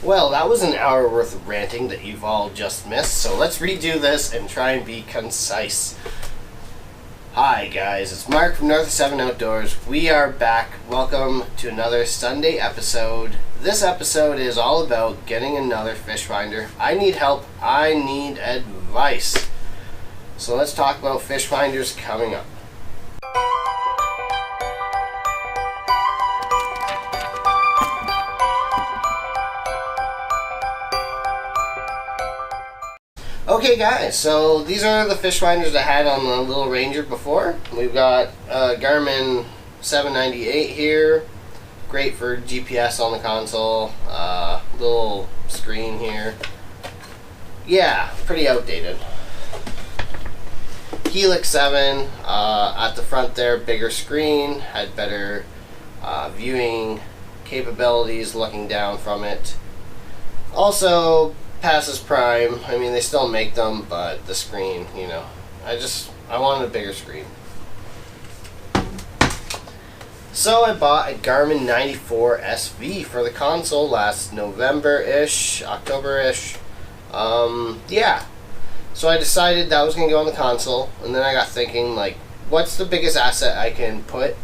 Well, that was an hour worth of ranting that you've all just missed, so let's redo this and try and be concise. Hi guys, it's Mark from North of 7 Outdoors. We are back. Welcome to another Sunday episode. This episode is all about getting another fish finder. I need help. I need advice. So let's talk about fish finders coming up. Okay guys, so these are the fish finders I had on the little Ranger before. We've got GARMIN 798 here. Great for GPS on the console. Little screen here. Yeah, pretty outdated. Helix 7 at the front there, bigger screen, had better viewing capabilities looking down from it. Also passes prime. I mean, they still make them, but the screen, you know, I wanted a bigger screen. So I bought a Garmin 94 SV for the console last November-ish, October-ish. Yeah. So I decided that was going to go on the console, and then I got thinking, like, what's the biggest asset I can put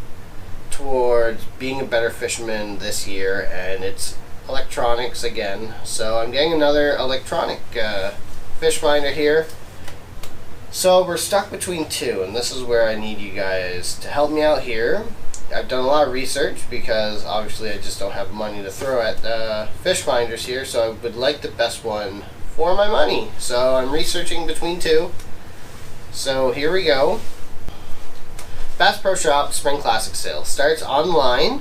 towards being a better fisherman this year? And it's electronics again. So I'm getting another electronic fish finder here. So we're stuck between two, and this is where I need you guys to help me out here. I've done a lot of research because obviously I just don't have money to throw at fish finders here, so I would like the best one for my money. So I'm researching between two. So here we go. Bass Pro Shop Spring Classic sale starts online.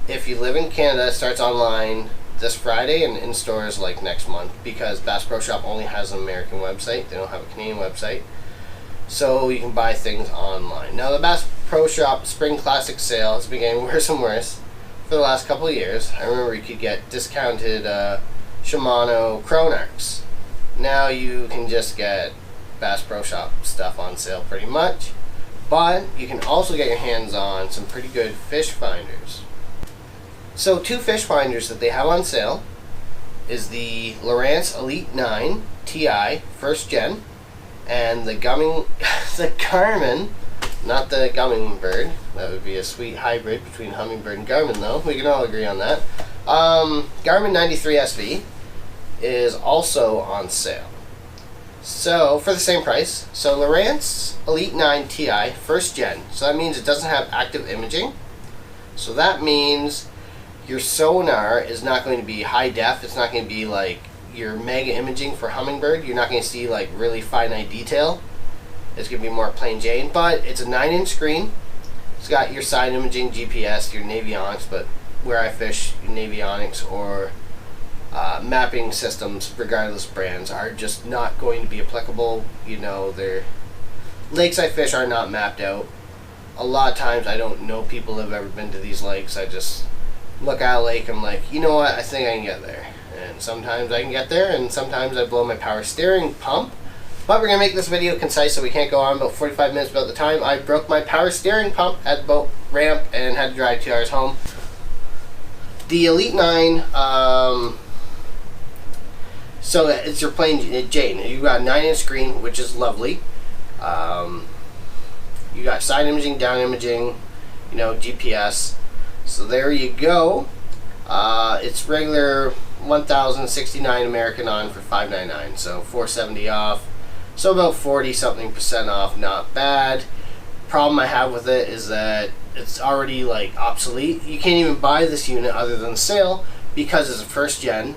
If you live in Canada, it starts online this Friday and in stores like next month, because Bass Pro Shop only has an American website. They don't have a Canadian website. So you can buy things online. Now the Bass Pro Shop Spring Classic sale has been getting worse and worse for the last couple of years. I remember you could get discounted Shimano Chronarcs. Now you can just get Bass Pro Shop stuff on sale pretty much. But you can also get your hands on some pretty good fish finders. So two fish finders that they have on sale is the LOWRANCE Elite 9 Ti first gen and the Garmin, not the Hummingbird. That would be a sweet hybrid between Hummingbird and Garmin though. We can all agree on that. Garmin 93 SV is also on sale. So for the same price. So LOWRANCE Elite 9 Ti first gen. So that means it doesn't have active imaging. So that means your sonar is not going to be high def. It's not going to be like your mega imaging for Hummingbird. You're not going to see like really finite detail. It's going to be more plain Jane, but it's a 9-inch screen. It's got your side imaging, GPS, your navionics, but where I fish, navionics or mapping systems, regardless brands, are just not going to be applicable. You know, their lakes I fish are not mapped out. A lot of times I don't know people who have ever been to these lakes. I just look at a lake, I'm like, you know what, I think I can get there. And sometimes I can get there, and sometimes I blow my power steering pump. But we're going to make this video concise so we can't go on about 45 minutes about the time. I broke my power steering pump at the boat ramp and had to drive 2 hours home. The Elite 9, so it's your plain Jane. You've got a 9-inch screen, which is lovely. You got side imaging, down imaging, you know, GPS. So there you go. It's regular $1,069 American on for $599, so $470 off. So about 40-something% off, not bad. Problem I have with it is that it's already like obsolete. You can't even buy this unit other than the sale because it's a first gen.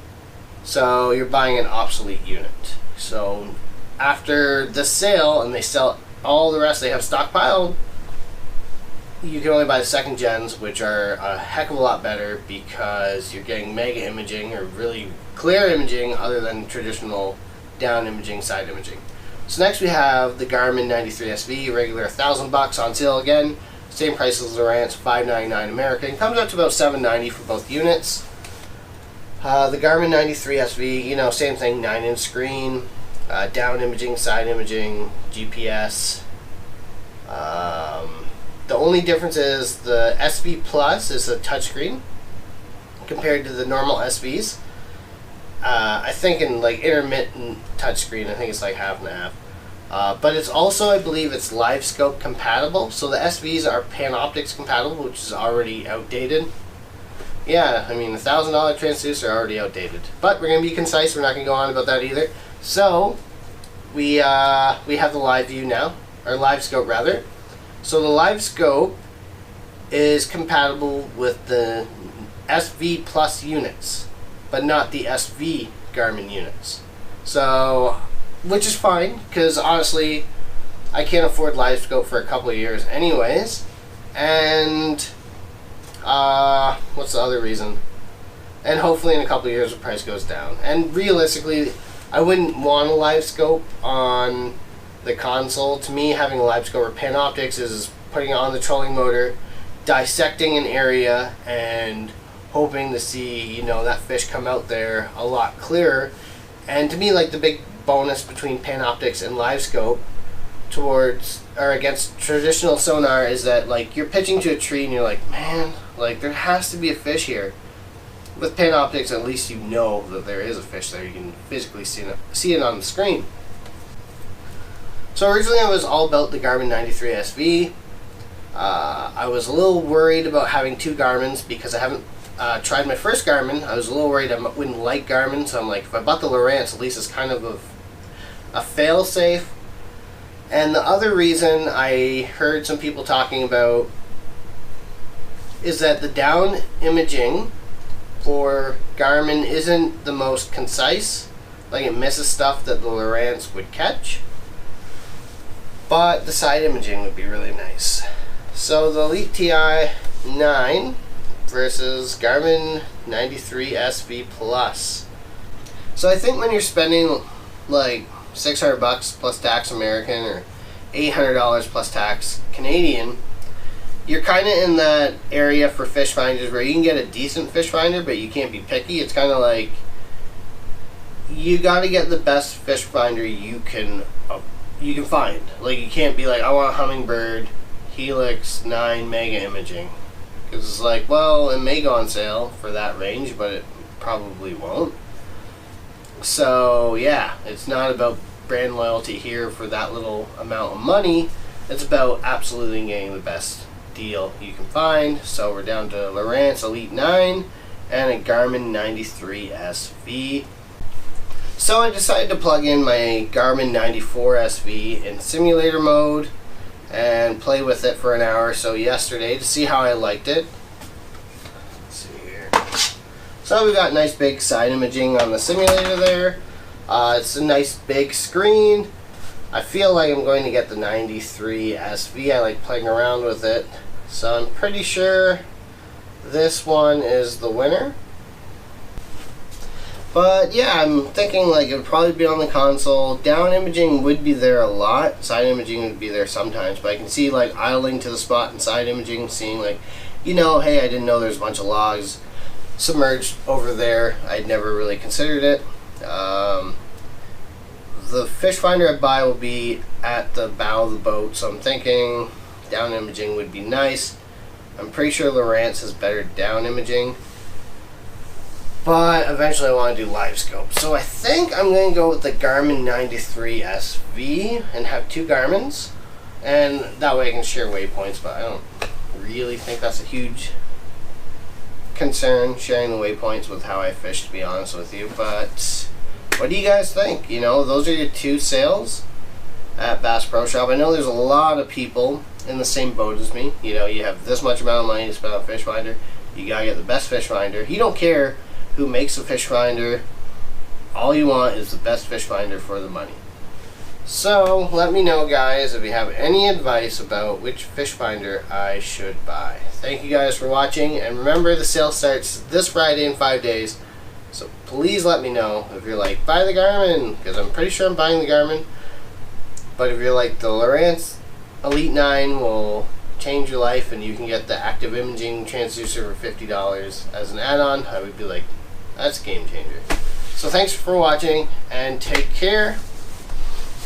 So you're buying an obsolete unit. So after the sale and they sell all the rest they have stockpiled, you can only buy the second gens, which are a heck of a lot better because you're getting mega imaging or really clear imaging other than traditional down imaging, side imaging. So next we have the Garmin 93 SV, regular $1,000 on sale again. Same price as LOWRANCE, $599 American. Comes out to about $790 for both units. The Garmin 93 SV, you know, same thing, 9-inch screen, down imaging, side imaging, GPS. The only difference is the SV Plus is a touchscreen compared to the normal SVs. I think in like intermittent touchscreen, I think it's like half and half. But it's also, I believe, it's live scope compatible. So the SVs are Panoptix compatible, which is already outdated. Yeah, I mean, $1,000 transducer are already outdated. But we're going to be concise. We're not going to go on about that either. So we have the live view now, or live scope rather. So the live scope is compatible with the SV Plus units, but not the SV Garmin units. So, which is fine, because honestly, I can't afford live scope for a couple of years anyways. And what's the other reason? And hopefully in a couple of years the price goes down. And realistically, I wouldn't want a live scope on the console. To me, having a live scope or Panoptix is putting it on the trolling motor, dissecting an area, and hoping to see, you know, that fish come out there a lot clearer. And to me, like, the big bonus between Panoptix and live scope towards or against traditional sonar is that, like, you're pitching to a tree and you're like, man, like, there has to be a fish here. With Panoptix, at least you know that there is a fish there. You can physically see it on the screen. So originally I was all about the Garmin 93 SV. I was a little worried about having two Garmins because I haven't tried my first Garmin. I was a little worried I wouldn't like Garmin, so I'm like, if I bought the LOWRANCE, at least it's kind of a fail-safe. And the other reason I heard some people talking about is that the down imaging for Garmin isn't the most concise. Like, it misses stuff that the LOWRANCE would catch. But the side imaging would be really nice. So the Elite TI 9 versus Garmin 93 SV Plus. So I think when you're spending like $600 plus tax American or $800 plus tax Canadian, you're kind of in that area for fish finders where you can get a decent fish finder, but you can't be picky. It's kind of like you got to get the best fish finder you can find. Like, you can't be like, I want a Humminbird Helix 9 mega imaging, because it's like, well, it may go on sale for that range, but it probably won't. So yeah, it's not about brand loyalty here for that little amount of money. It's about absolutely getting the best deal you can find. So we're down to LOWRANCE Elite 9 and a Garmin 93 SV. So I decided to plug in my Garmin 94 SV in simulator mode and play with it for an hour or so yesterday to see how I liked it. Let's see here. So we got nice big side imaging on the simulator there. It's a nice big screen. I feel like I'm going to get the 93 SV. I like playing around with it. So I'm pretty sure this one is the winner. But yeah, I'm thinking like it would probably be on the console. Down imaging would be there a lot. Side imaging would be there sometimes. But I can see like idling to the spot and side imaging, seeing like, you know, hey, I didn't know there's a bunch of logs submerged over there. I'd never really considered it. The fish finder I buy will be at the bow of the boat, so I'm thinking down imaging would be nice. I'm pretty sure LOWRANCE has better down imaging, but eventually I want to do live scope. So I think I'm going to go with the Garmin 93 SV and have two Garmins, and that way I can share waypoints, but I don't really think that's a huge concern, sharing the waypoints with how I fish, to be honest with you. But what do you guys think? You know, those are your two sales at Bass Pro Shop. I know there's a lot of people in the same boat as me. You know, you have this much amount of money to spend on a fish finder. You gotta get the best fish finder. You don't care who makes a fish finder. All you want is the best fish finder for the money. So let me know, guys, if you have any advice about which fish finder I should buy. Thank you guys for watching, and remember, the sale starts this Friday in 5 days. So please let me know if you're like, buy the Garmin, because I'm pretty sure I'm buying the Garmin. But if you're like, the LOWRANCE Elite 9 will change your life and you can get the active imaging transducer for $50 as an add-on, I would be like, that's a game changer. So thanks for watching and take care.